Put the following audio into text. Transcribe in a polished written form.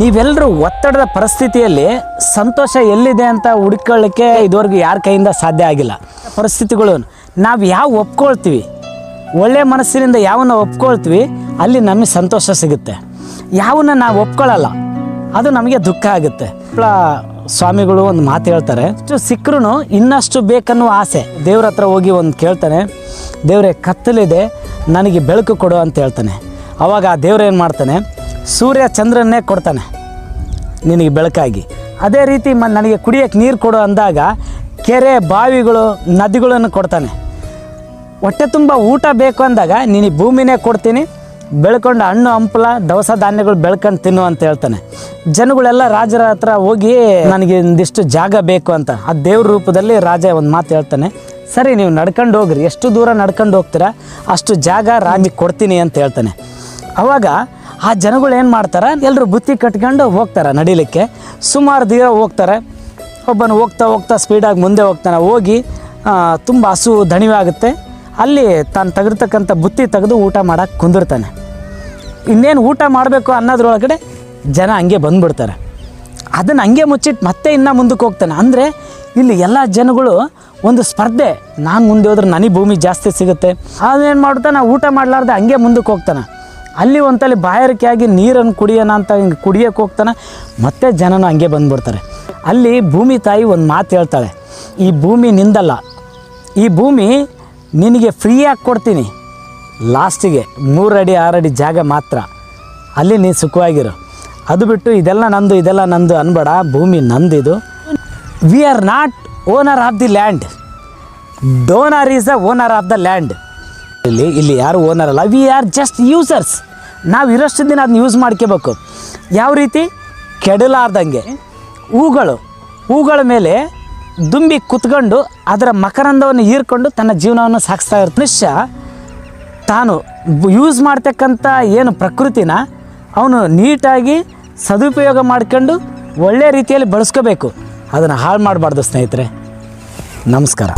ನೀವೆಲ್ಲರೂ ಒತ್ತಡದ ಪರಿಸ್ಥಿತಿಯಲ್ಲಿ ಸಂತೋಷ ಎಲ್ಲಿದೆ ಅಂತ ಹುಡುಕೊಳ್ಳಿಕ್ಕೆ ಇದುವರೆಗೂ ಯಾರ ಕೈಯಿಂದ ಸಾಧ್ಯ ಆಗಿಲ್ಲ. ಪರಿಸ್ಥಿತಿಗಳು ನಾವು ಯಾವ ಒಪ್ಕೊಳ್ತೀವಿ, ಒಳ್ಳೆಯ ಮನಸ್ಸಿನಿಂದ ಯಾವನ್ನ ಒಪ್ಕೊಳ್ತೀವಿ ಅಲ್ಲಿ ನಮಗೆ ಸಂತೋಷ ಸಿಗುತ್ತೆ. ಯಾವನ್ನ ನಾವು ಒಪ್ಕೊಳ್ಳಲ್ಲ ಅದು ನಮಗೆ ದುಃಖ ಆಗುತ್ತೆ. ಸ್ವಾಮಿಗಳು ಒಂದು ಮಾತು ಹೇಳ್ತಾರೆ, ಇಷ್ಟು ಸಿಕ್ಕರೂ ಇನ್ನಷ್ಟು ಬೇಕನ್ನೋ ಆಸೆ. ದೇವ್ರ ಹತ್ರ ಹೋಗಿ ಒಂದು ಕೇಳ್ತಾನೆ, ದೇವ್ರೆ ಕತ್ತಲಿದೆ ನನಗೆ ಬೆಳಕು ಕೊಡು ಅಂತ ಹೇಳ್ತಾನೆ. ಆವಾಗ ಆ ದೇವ್ರು ಏನು ಮಾಡ್ತಾನೆ, ಸೂರ್ಯ ಚಂದ್ರನ್ನೇ ಕೊಡ್ತಾನೆ ನಿನಗೆ ಬೆಳಕಾಗಿ. ಅದೇ ರೀತಿ ನನಗೆ ಕುಡಿಯೋಕ್ಕೆ ನೀರು ಕೊಡು ಅಂದಾಗ ಕೆರೆ ಬಾವಿಗಳು ನದಿಗಳನ್ನು ಕೊಡ್ತಾನೆ. ಹೊಟ್ಟೆ ತುಂಬ ಊಟ ಬೇಕು ಅಂದಾಗ ನಿನಗೆ ಭೂಮಿನೇ ಕೊಡ್ತೀನಿ, ಬೆಳ್ಕೊಂಡು ಹಣ್ಣು ಹಂಪಲ ದವಸ ಧಾನ್ಯಗಳು ಬೆಳ್ಕೊಂಡು ತಿನ್ನು ಅಂತ ಹೇಳ್ತಾನೆ. ಜನಗಳೆಲ್ಲ ರಾಜರ ಹತ್ರ ಹೋಗಿ ನನಗೆ ಒಂದಿಷ್ಟು ಜಾಗ ಬೇಕು ಅಂತ, ಆ ದೇವ್ರ ರೂಪದಲ್ಲಿ ರಾಜ ಒಂದು ಮಾತು ಹೇಳ್ತಾನೆ, ಸರಿ ನೀವು ನಡ್ಕೊಂಡು ಹೋಗ್ರಿ, ಎಷ್ಟು ದೂರ ನಡ್ಕೊಂಡು ಹೋಗ್ತೀರಾ ಅಷ್ಟು ಜಾಗ ರಾಜಿಗೆ ಕೊಡ್ತೀನಿ ಅಂತ ಹೇಳ್ತಾನೆ. ಆವಾಗ ಆ ಜನಗಳು ಏನು ಮಾಡ್ತಾರೆ, ಎಲ್ಲರೂ ಬುತ್ತಿ ಕಟ್ಕೊಂಡು ಹೋಗ್ತಾರೆ ನಡಿಲಿಕ್ಕೆ. ಸುಮಾರು ದೂರ ಹೋಗ್ತಾರೆ. ಒಬ್ಬನು ಹೋಗ್ತಾ ಹೋಗ್ತಾ ಸ್ಪೀಡಾಗಿ ಮುಂದೆ ಹೋಗ್ತಾನೆ. ಹೋಗಿ ತುಂಬ ಹಸು ದಣಿವಾಗುತ್ತೆ. ಅಲ್ಲಿ ತಾನು ತೆಗೆದಿರ್ತಕ್ಕಂಥ ಬುತ್ತಿ ತೆಗೆದು ಊಟ ಮಾಡೋಕ್ಕೆ ಕುಂದಿರ್ತಾನೆ. ಇನ್ನೇನು ಊಟ ಮಾಡಬೇಕು ಅನ್ನೋದ್ರೊಳಗಡೆ ಜನ ಹಂಗೆ ಬಂದುಬಿಡ್ತಾರೆ. ಅದನ್ನು ಹಂಗೆ ಮುಚ್ಚಿಟ್ಟು ಮತ್ತೆ ಇನ್ನೂ ಮುಂದಕ್ಕೆ ಹೋಗ್ತಾನೆ. ಅಂದರೆ ಇಲ್ಲಿ ಎಲ್ಲ ಜನಗಳು ಒಂದು ಸ್ಪರ್ಧೆ, ನಾನು ಮುಂದೆ ಹೋದ್ರೆ ನನಗೆ ಭೂಮಿ ಜಾಸ್ತಿ ಸಿಗುತ್ತೆ. ಅದೇನು ಮಾಡ್ತಾನೆ, ಊಟ ಮಾಡಲಾರ್ದೆ ಹಂಗೆ ಮುಂದಕ್ಕೆ ಹೋಗ್ತಾನೆ. ಅಲ್ಲಿ ಒಂತಲ್ಲಿ ಬಾಯಾರಿಕೆ ಆಗಿ ನೀರನ್ನು ಕುಡಿಯೋಣ ಅಂತ ಹಿಂಗೆ ಕುಡಿಯೋಕ್ಕೆ ಹೋಗ್ತಾನೆ. ಮತ್ತೆ ಜನನು ಹಂಗೆ ಬಂದುಬಿಡ್ತಾರೆ. ಅಲ್ಲಿ ಭೂಮಿ ತಾಯಿ ಒಂದು ಮಾತು ಹೇಳ್ತಾಳೆ, ಈ ಭೂಮಿ ನಿಂದಲ್ಲ, ಈ ಭೂಮಿ ನಿನಗೆ ಫ್ರೀಯಾಗಿ ಕೊಡ್ತೀನಿ, ಲಾಸ್ಟಿಗೆ 3 ಅಡಿ 6 ಅಡಿ ಜಾಗ ಮಾತ್ರ, ಅಲ್ಲಿ ನೀನು ಸುಖವಾಗಿರು. ಅದು ಬಿಟ್ಟು ಇದೆಲ್ಲ ನಂದು ಇದೆಲ್ಲ ನಂದು ಅನ್ಬೇಡ, ಭೂಮಿ ನಂದಿದು. We are not owner of the land, donor is the owner of the land. ಇಲ್ಲಿ ಯಾರು ಓನರ್ ಅಲ್ಲ, ವಿ ಆರ್ ಜಸ್ಟ್ ಯೂಸರ್ಸ್. ನಾವು ಇರೋಷ್ಟು ದಿನ ಅದನ್ನ ಯೂಸ್ ಮಾಡ್ಕೋಬೇಕು. ಯಾವ ರೀತಿ, ಕೆಡಲಾರ್ದಂಗೆ ಹೂಗಳ ಮೇಲೆ ದುಂಬಿ ಕುತ್ಕೊಂಡು ಅದರ ಮಕರಂದವನ್ನು ಹೀರ್ಕೊಂಡು ತನ್ನ ಜೀವನವನ್ನು ಸಾಗಿಸ್ತಾ ಇರ್ತಾನೆ. ಮನುಷ್ಯ ತಾನು ಯೂಸ್ ಮಾಡ್ತಕ್ಕಂಥ ಏನು ಪ್ರಕೃತಿನ ಅವನು ನೀಟಾಗಿ ಸದುಪಯೋಗ ಮಾಡ್ಕೊಂಡು ಒಳ್ಳೆಯ ರೀತಿಯಲ್ಲಿ ಬಳಸ್ಕೋಬೇಕು, ಅದನ್ನು ಹಾಳು ಮಾಡಬಾರ್ದು ಸ್ನೇಹಿತರೆ. ನಮಸ್ಕಾರ.